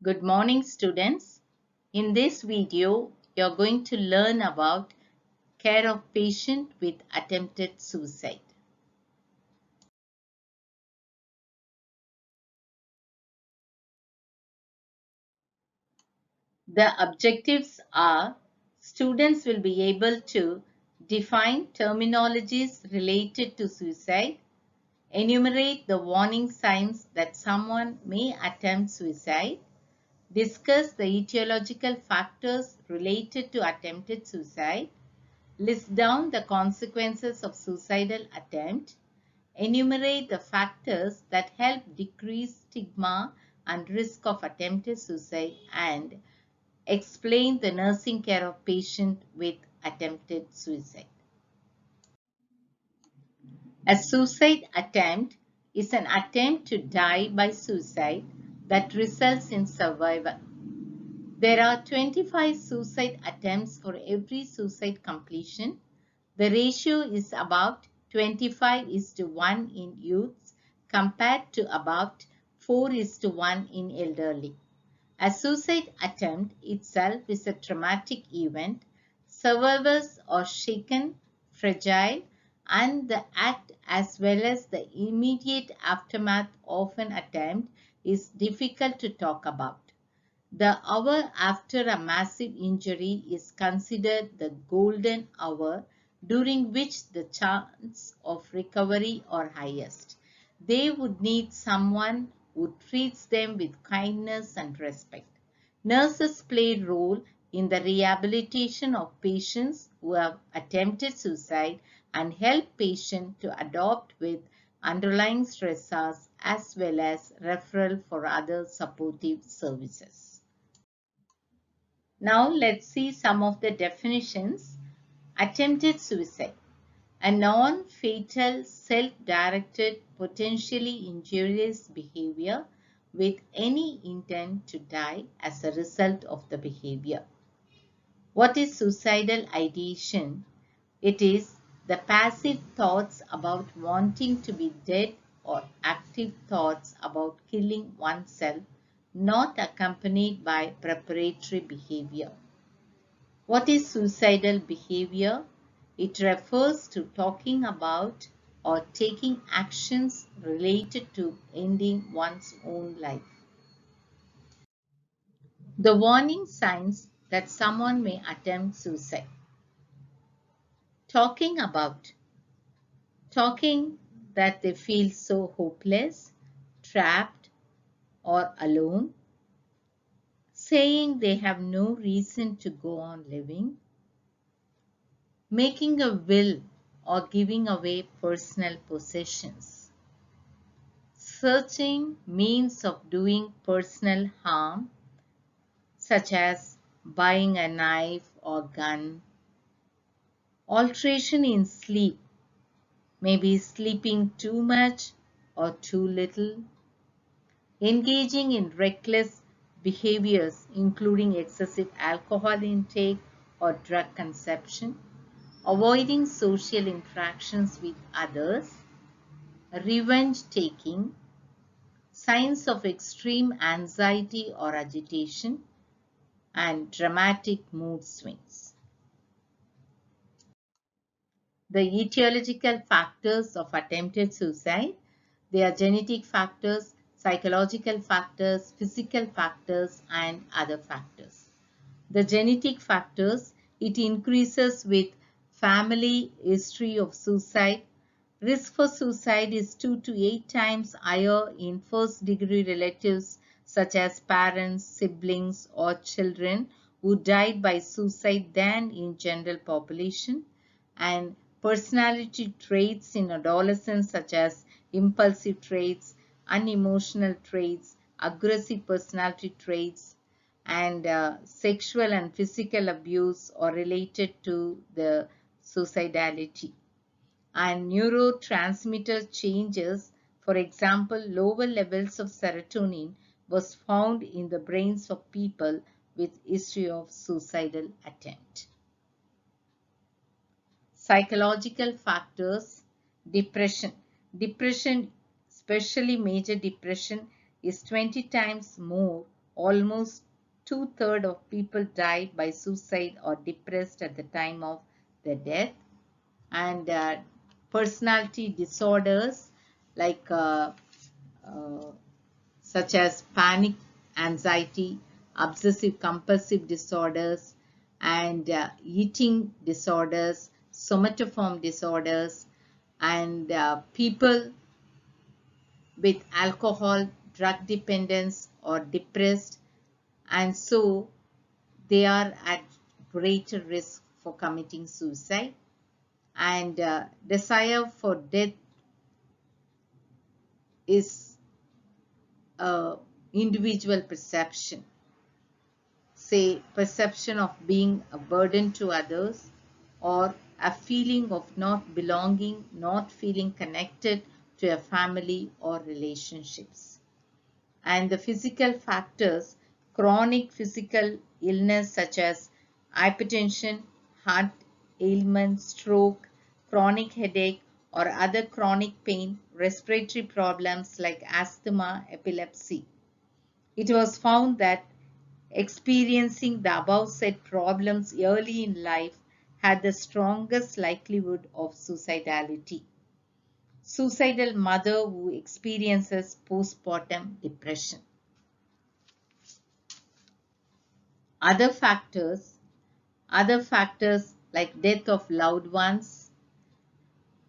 Good morning, students. In this video, you're going to learn about care of patient with attempted suicide. The objectives are students will be able to define terminologies related to suicide, enumerate the warning signs that someone may attempt suicide, discuss the etiological factors related to attempted suicide, list down the consequences of suicidal attempt, enumerate the factors that help decrease stigma and risk of attempted suicide, and explain the nursing care of patient with attempted suicide. A suicide attempt is an attempt to die by suicide that results in survival. There are 25 suicide attempts for every suicide completion. The ratio is about 25:1 in youths compared to about 4:1 in elderly. A suicide attempt itself is a traumatic event. Survivors are shaken, fragile, and the act as well as the immediate aftermath of an attempt is difficult to talk about. The hour after a massive injury is considered the golden hour during which the chance of recovery are highest. They would need someone who treats them with kindness and respect. Nurses play a role in the rehabilitation of patients who have attempted suicide and help patients to adopt with underlying stressors as well as referral for other supportive services. Now let's see some of the definitions. Attempted suicide, a non-fatal, self-directed, potentially injurious behavior with any intent to die as a result of the behavior. What is suicidal ideation? It is the passive thoughts about wanting to be dead or active thoughts about killing oneself, not accompanied by preparatory behavior. What is suicidal behavior? It refers to talking about or taking actions related to ending one's own life. The warning signs that someone may attempt suicide. Talking about, talking that they feel so hopeless, trapped, or alone, saying they have no reason to go on living, making a will or giving away personal possessions, searching means of doing personal harm, such as buying a knife or gun, alteration in sleep, maybe sleeping too much or too little, engaging in reckless behaviors including excessive alcohol intake or drug consumption, avoiding social interactions with others, revenge taking, signs of extreme anxiety or agitation, and dramatic mood swings. The etiological factors of attempted suicide, they are genetic factors, psychological factors, physical factors, and other factors. The genetic factors, it increases with family history of suicide. Risk for suicide is 2 to 8 times higher in first-degree relatives such as parents, siblings, or children who died by suicide than in general population. And personality traits in adolescence such as impulsive traits, unemotional traits, aggressive personality traits, and sexual and physical abuse are related to the suicidality. And neurotransmitter changes, for example, lower levels of serotonin was found in the brains of people with history of suicidal attempt. Psychological factors, depression. Depression, especially major depression, is 20 times more almost two-thirds of people died by suicide or depressed at the time of their death. And personality disorders like uh, such as panic, anxiety, obsessive compulsive disorders, and eating disorders, somatoform disorders, and people with alcohol, drug dependence, or depressed, and so they are at greater risk for committing suicide. And desire for death is a individual perception, say perception of being a burden to others, or a feeling of not belonging, not feeling connected to a family or relationships. And the physical factors, chronic physical illness such as hypertension, heart ailment, stroke, chronic headache, or other chronic pain, respiratory problems like asthma, epilepsy. It was found that experiencing the above said problems early in life had the strongest likelihood of suicidality. Suicidal mother who experiences postpartum depression. Other factors, other factors like death of loved ones,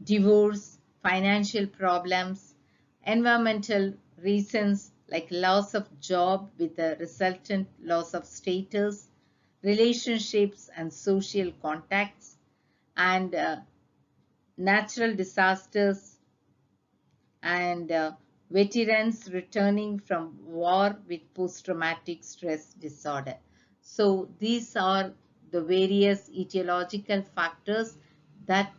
divorce, financial problems, environmental reasons like loss of job with a resultant loss of status, relationships and social contacts, and natural disasters, and veterans returning from war with post-traumatic stress disorder. So these are the various etiological factors that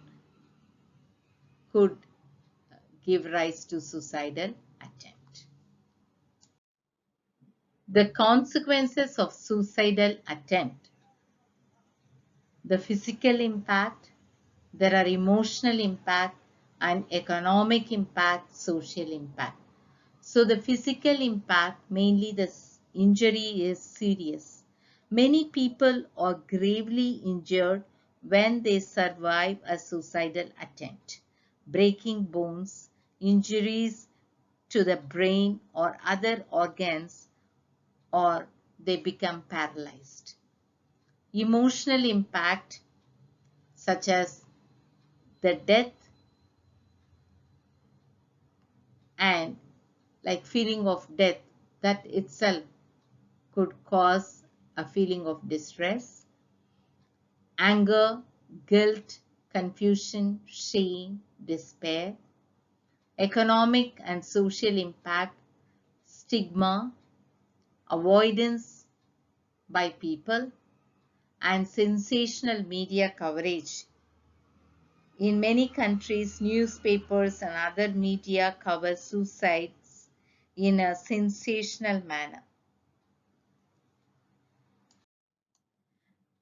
could give rise to suicidal attempt. The consequences of suicidal attempt: the physical impact, there are emotional impact and economic impact, social impact. So the physical impact, mainly the injury is serious. Many people are gravely injured when they survive a suicidal attempt. Breaking bones, injuries to the brain or other organs, or they become paralyzed. Emotional impact such as the death and like feeling of death, that itself could cause a feeling of distress, anger, guilt, confusion, shame, despair. Economic and social impact, stigma, avoidance by people, and sensational media coverage. In many countries, newspapers and other media cover suicides in a sensational manner.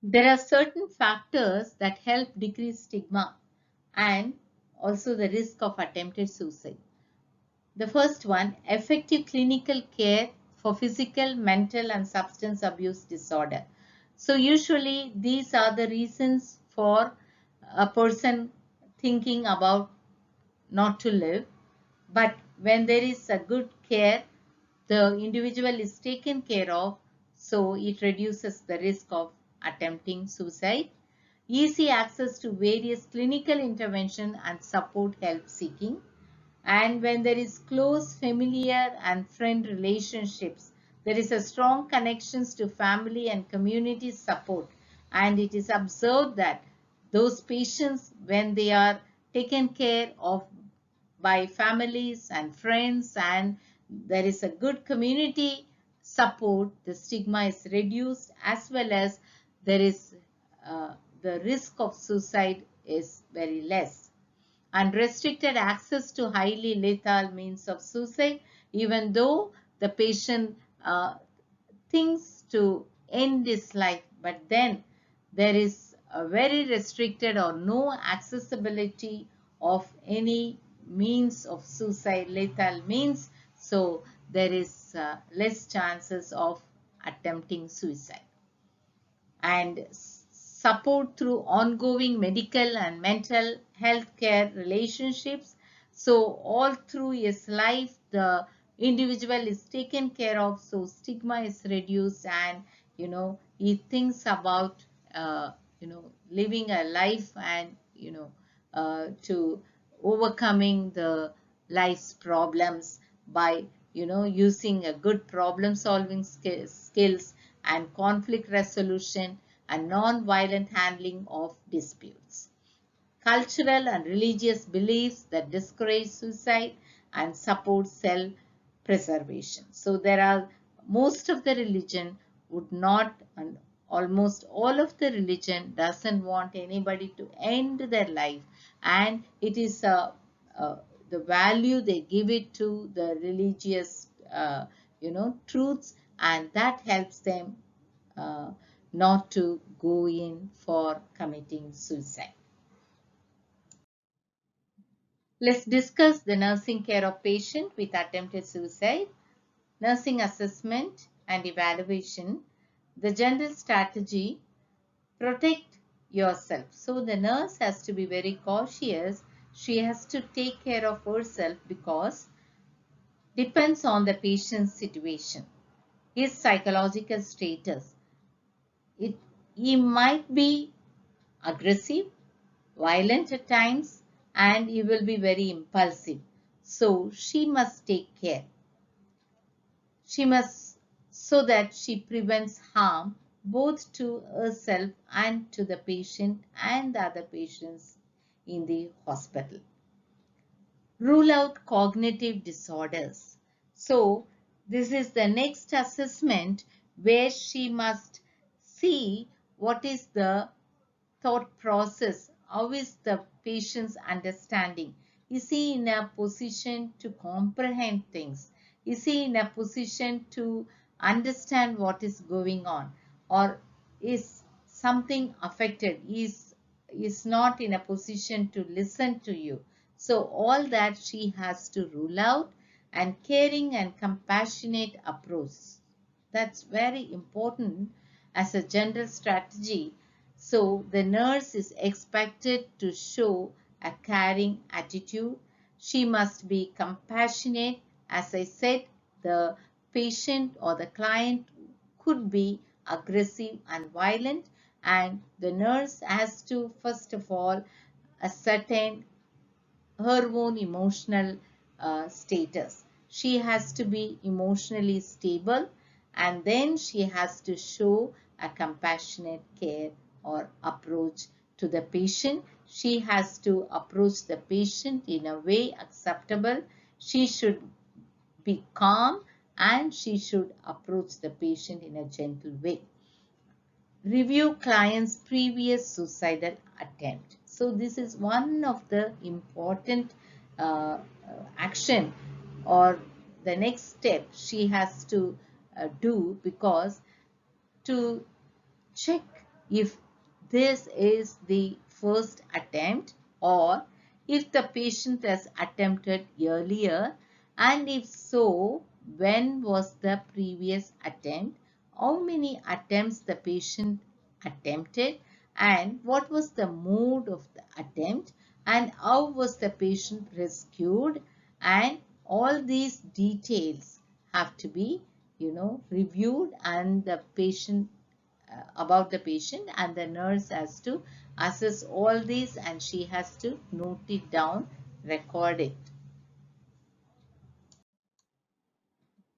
There are certain factors that help decrease stigma and also the risk of attempted suicide. The first one, effective clinical care for physical, mental, and substance abuse disorder. So usually these are the reasons for a person thinking about not to live. But when there is a good care, the individual is taken care of, so it reduces the risk of attempting suicide. Easy access to various clinical intervention and support help seeking. And when there is close familiar and friend relationships, there is a strong connections to family and community support. And it is observed that those patients, when they are taken care of by families and friends, and there is a good community support, the stigma is reduced, as well as there is the risk of suicide is very less. Unrestricted access to highly lethal means of suicide, even though the patient thinks to end his life, but then there is a very restricted or no accessibility of any means of suicide, lethal means, so there is less chances of attempting suicide, and support through ongoing medical and mental health care relationships. So all through his life, the individual is taken care of, so stigma is reduced, and he thinks about living a life, and to overcoming the life's problems by using a good problem solving skills and conflict resolution and non-violent handling of disputes. Cultural and religious beliefs that discourage suicide and support self-preservation. So there are most of the religion would not, and almost all of the religion doesn't want anybody to end their life, and it is the value they give it to the religious truths, and that helps them uh, not to go in for committing suicide. Let's discuss the nursing care of patient with attempted suicide, nursing assessment and evaluation. The general strategy: protect yourself. So the nurse has to be very cautious. She has to take care of herself because depends on the patient's situation, his psychological status. He might be aggressive, violent at times, and he will be very impulsive. So she must take care. She must, so that she prevents harm both to herself and to the patient and the other patients in the hospital. Rule out cognitive disorders. So this is the next assessment where she must see what is the thought process, how is the patient's understanding. Is he in a position to comprehend things? Is he in a position to understand what is going on? Or is something affected? Is not in a position to listen to you. So all that she has to rule out, and caring and compassionate approach. That's very important as a general strategy. So the nurse is expected to show a caring attitude. She must be compassionate. As I said, the patient or the client could be aggressive and violent, and the nurse has to first of all ascertain her own emotional status. She has to be emotionally stable, and then she has to show a compassionate care or approach to the patient. She has to approach the patient in a way acceptable. She should be calm, and she should approach the patient in a gentle way. Review client's previous suicidal attempt. So this is one of the important action, or the next step she has to do, because to check if this is the first attempt, or if the patient has attempted earlier, and if so, when was the previous attempt, how many attempts the patient attempted, and what was the mode of the attempt, and how was the patient rescued, and all these details have to be reviewed, and the patient about the patient, and the nurse has to assess all these, and she has to note it down, record it.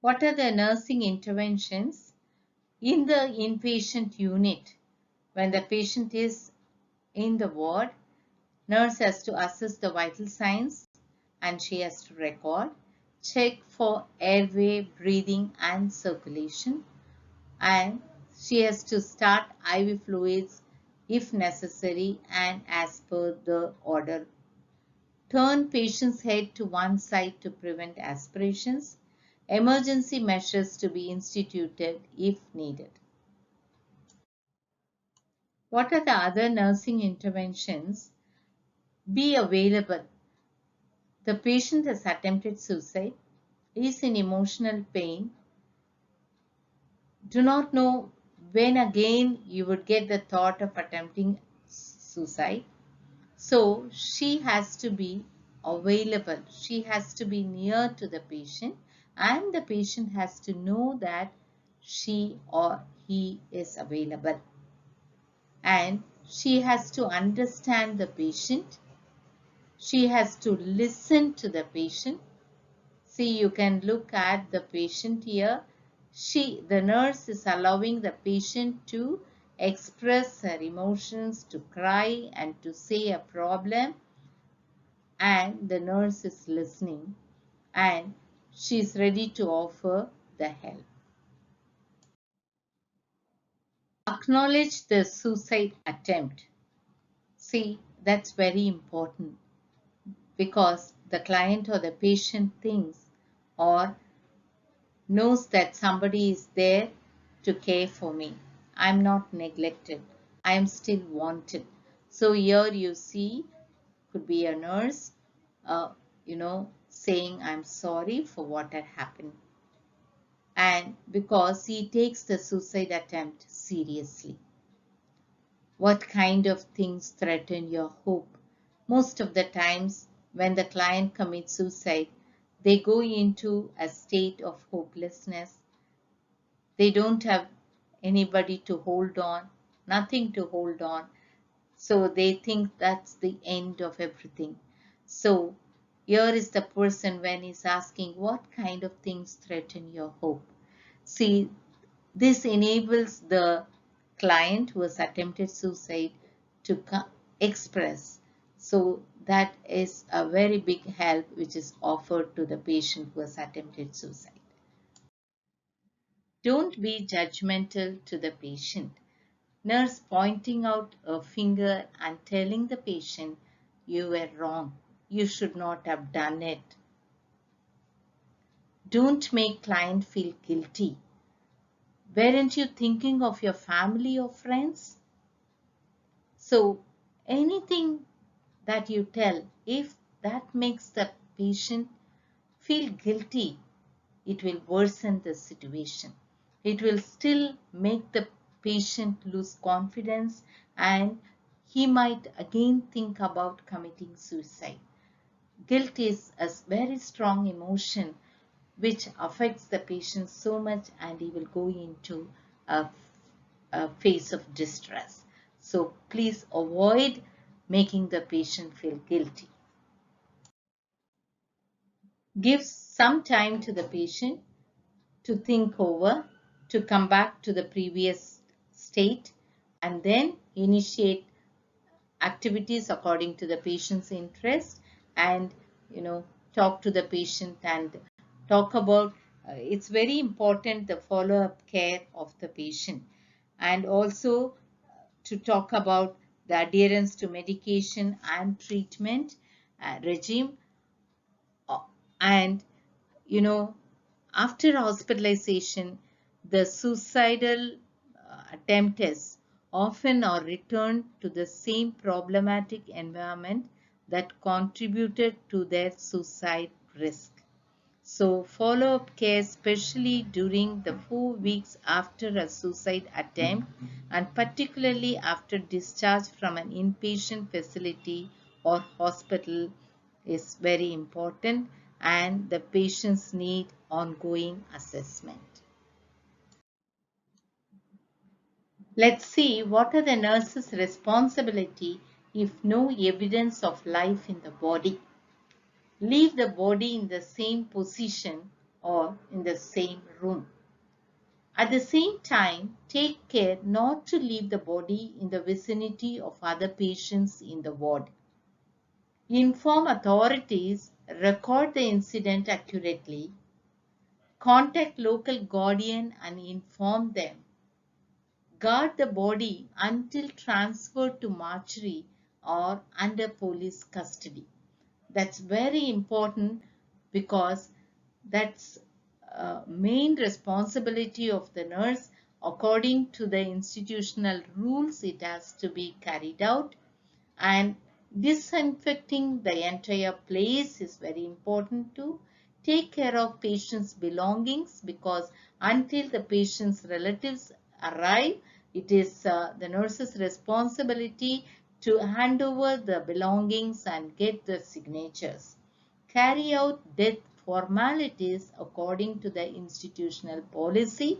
What are the nursing interventions in the inpatient unit? When the patient is in the ward, nurse has to assess the vital signs, and she has to record, check for airway, breathing and circulation, and she has to start IV fluids if necessary and as per the order. Turn patient's head to one side to prevent aspirations. Emergency measures to be instituted if needed. What are the other nursing interventions? Be available. The patient has attempted suicide, is in emotional pain. do not know when again you would get the thought of attempting suicide. So she has to be available. She has to be near to the patient, and the patient has to know that she or he is available. And she has to understand the patient. She has to listen to the patient. See, you can look at the patient here. The nurse is allowing the patient to express her emotions, to cry and to say a problem, and the nurse is listening and she is ready to offer the help. Acknowledge the suicide attempt. See, that's very important because the client or the patient thinks or knows that somebody is there to care for me. I'm not neglected. I am still wanted. So here you see, could be a nurse, uh, saying, I'm sorry for what had happened. And because he takes the suicide attempt seriously. What kind of things threaten your hope? Most of the times when the client commits suicide, they go into a state of hopelessness. They don't have anybody to hold on, nothing to hold on. So they think that's the end of everything. So here is the person when he's asking, what kind of things threaten your hope? See, this enables the client who has attempted suicide to express. So that is a very big help which is offered to the patient who has attempted suicide. Don't be judgmental to the patient. Nurse pointing out a finger and telling the patient, you were wrong. You should not have done it. Don't make client feel guilty. Weren't you thinking of your family or friends? So anything that you tell, if that makes the patient feel guilty, it will worsen the situation. It will still make the patient lose confidence and he might again think about committing suicide. Guilt is a very strong emotion which affects the patient so much and he will go into a, a phase of distress. So please avoid making the patient feel guilty. Give some time to the patient to think over, to come back to the previous state, and then initiate activities according to the patient's interest and talk to the patient and talk about it's very important the follow-up care of the patient and also to talk about the adherence to medication and treatment regime and you know after hospitalization the suicidal attempts often are returned to the same problematic environment that contributed to their suicide risk. So follow-up care, especially during the 4 weeks after a suicide attempt and particularly after discharge from an inpatient facility or hospital is very important and the patients need ongoing assessment. Let's see what are the nurse's responsibility if no evidence of life in the body. Leave the body in the same position or in the same room. At the same time, take care not to leave the body in the vicinity of other patients in the ward. Inform authorities, record the incident accurately, contact local guardian and inform them. Guard the body until transferred to mortuary or under police custody. That's very important because that's main responsibility of the nurse. According to the institutional rules, it has to be carried out and disinfecting the entire place is very important too. take care of patient's belongings, because until the patient's relatives arrive, it is the nurse's responsibility to hand over the belongings and get the signatures. Carry out death formalities according to the institutional policy,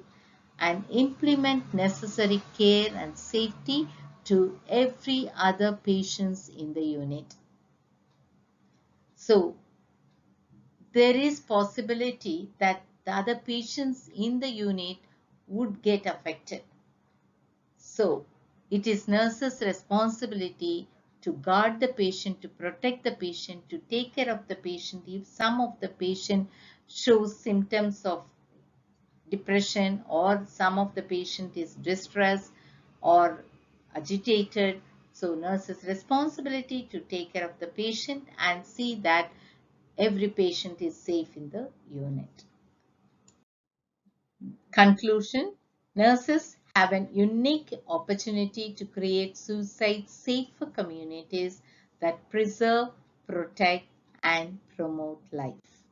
and implement necessary care and safety to every other patients in the unit. So there is possibility that the other patients in the unit would get affected. So it is nurse's responsibility to guard the patient, to protect the patient, to take care of the patient. If some of the patient shows symptoms of depression, or some of the patient is distressed or agitated, so nurse's responsibility to take care of the patient and see that every patient is safe in the unit. Conclusion: nurses have an unique opportunity to create suicide-safer communities that preserve, protect, and promote life.